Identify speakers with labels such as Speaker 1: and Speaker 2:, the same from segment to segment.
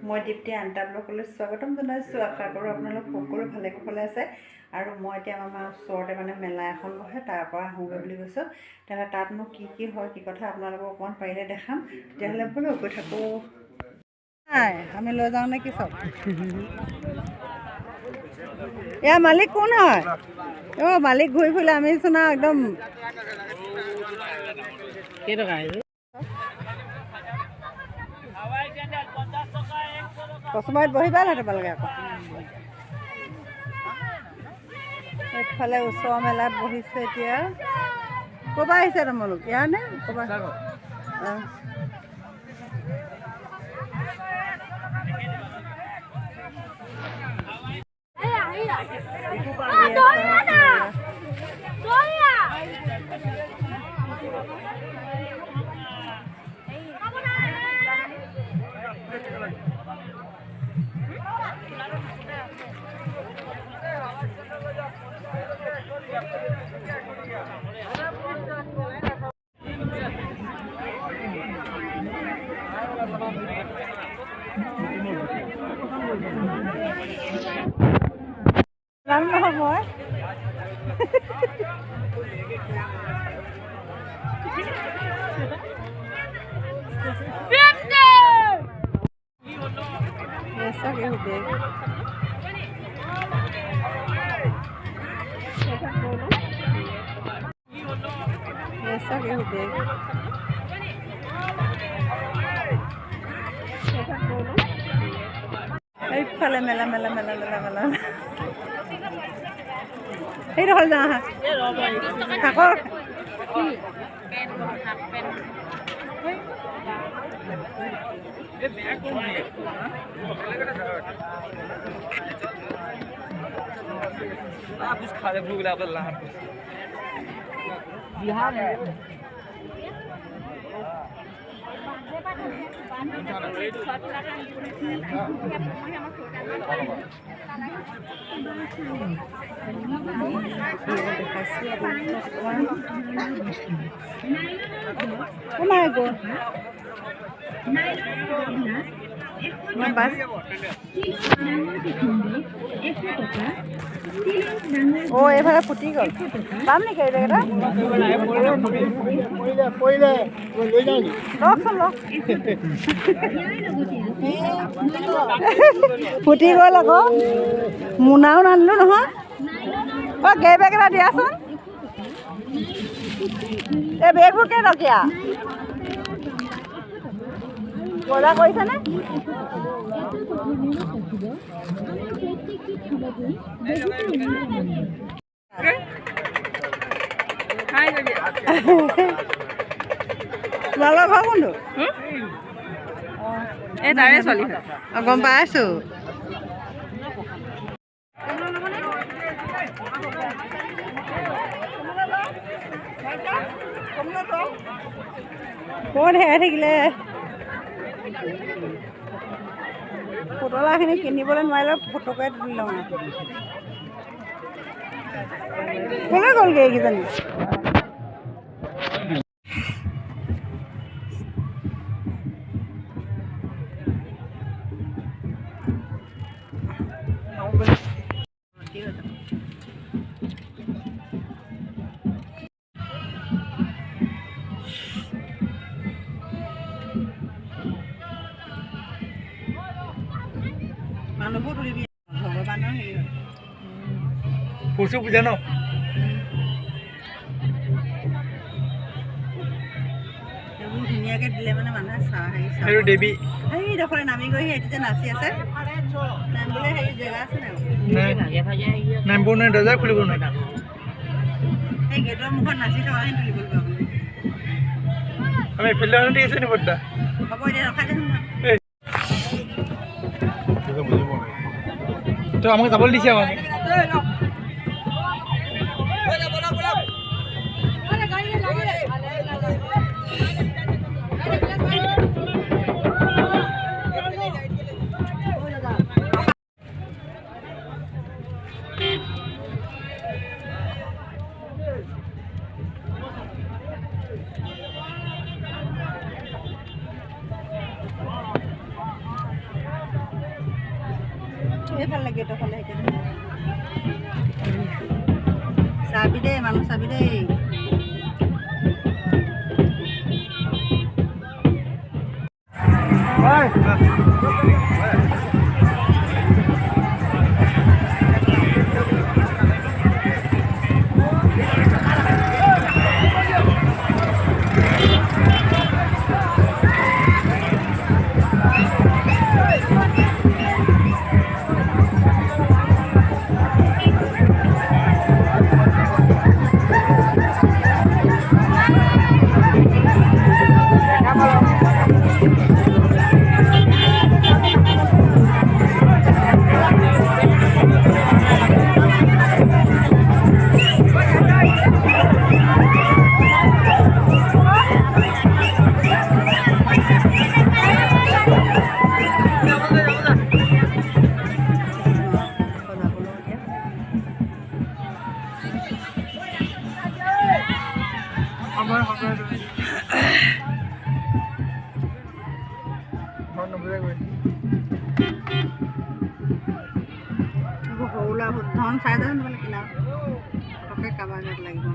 Speaker 1: মই দীপ্তি আন্তা ব্লগলৈ স্বাগতম জনাইছোঁ। আশা কৰোঁ আপোনালোক সকলো ভালে কুশলে আছে। আৰু মই এতিয়া আমাৰ ওচৰতে মানে মেলা এখন বহে, তাৰ পৰা আহোঁগৈ বুলি কৈছোঁ। তেতিয়াহ'লে তাতনো কি হয় কি কথা আপোনালোকক অকণমান পাৰিলে দেখাম। তেতিয়াহ'লে বোলো গৈ থাকোঁ। নাই আমি লৈ যাওঁ নে কি চব? ইয়াৰ মালিক কোন হয়? অ' মালিক ঘূৰি ফুৰিলে আমি চোন একদম কচুমাৰীত বহিবা নাই তোমালোকে আকৌ? এইফালে ওচৰৰ মেলাত বহিছে এতিয়া। ক'ৰপৰা আহিছে তোমালোক? ইয়াৰ নে ক'ৰপৰা? অঁ নহয় মই এইফালে মেলা মেলা মেলা মেলা মেলা সেইটো হ'ল যাওঁ থাকক।
Speaker 2: कुछ खा ले भूख लगा अल्लाह बिहार है
Speaker 1: Oh my God. Oh, এইফালে ফুটি গ'ল। পাম নেকি এই জেগাটা? ফুটি গ'ল আকৌ। মোনাও নানিলোঁ নহয়। অ' গে বেগ এটা দিয়াচোন। এই বেগবোৰ কেইটকীয়া? বজাৰ কৰিছেনে? তোমালোকৰ ঘৰ কোনটো? এই তাৰে ছোৱালী হয়। গম পাই আছোঁ। ক'ত হেৰাই থাকিলে? পুতলাখিনি কিনিবলৈ নোৱাৰিলে ফটোকে তুলি লওঁ। ক'লৈ গ'লগৈ এইকেইজনী? মানুহবোৰ তুলিবি ভগৱানৰ হেৰি হয়।
Speaker 2: পশু পূজা ন
Speaker 1: এইবোৰ ধুনীয়াকৈ দিলে মানে মানুহে
Speaker 2: আৰু দেৱী
Speaker 1: এইডোখৰে নামি গৈ সিহঁতি যে নাচি আছে নামিবলৈ হেৰি জেগা আছে নাই?
Speaker 2: নামিব নোৱাৰে, দৰ্জা খুলিব নোৱাৰে।
Speaker 1: সেই গেটৰ মুখত নাচি থকাখিনি তুলিব লাগিব।
Speaker 2: আমি ফিল্ডখনত দি আছোঁ নি বৰ্তা?
Speaker 1: হ'ব এতিয়া ৰখাই দিম।
Speaker 2: তো আমাক যাবলৈ দিছে আকৌ।
Speaker 1: এই ভাল লাগে এইটো খালে চাবি দেই মানুহ চাবি দেই সৰুলা ধন চাই যাব নহ'লে কিনা পটককৈ কাৰোবাৰ গাত লাগিব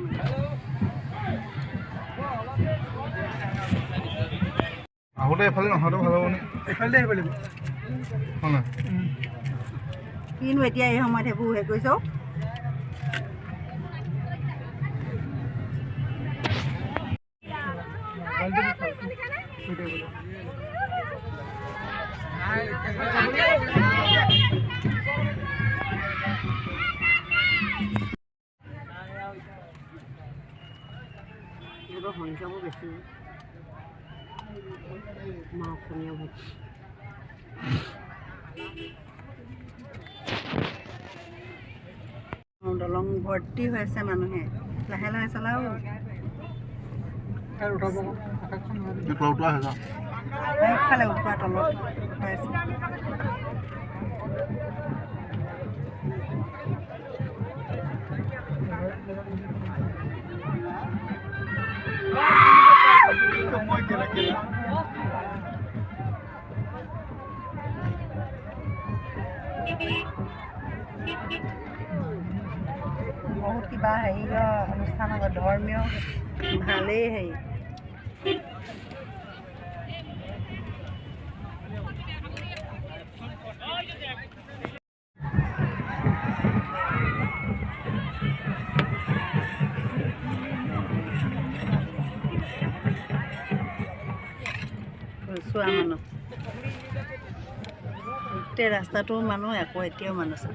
Speaker 2: আহোঁতে এইফালে নহওঁতে ভাল হ'ব নি এইফালে আহিব লাগিব
Speaker 1: কিনো এতিয়া এই সময়ত সেইবোৰ হেৰি কৰিছ সংখ্যাবোৰ বেছি অসমীয়া ভোট দলং ভৰ্তি হৈ আছে মানুহে লাহে লাহে চলাও একফালে উঠোৱা তলত উঠাই আছে বহুত কিবা হেৰিৰ অনুষ্ঠান হ'ব ধৰ্মীয় ভালেই হেৰি চোৱা মানুহ গোটেই ৰাস্তাটো মানুহ আকৌ এতিয়াও মানুহ আছে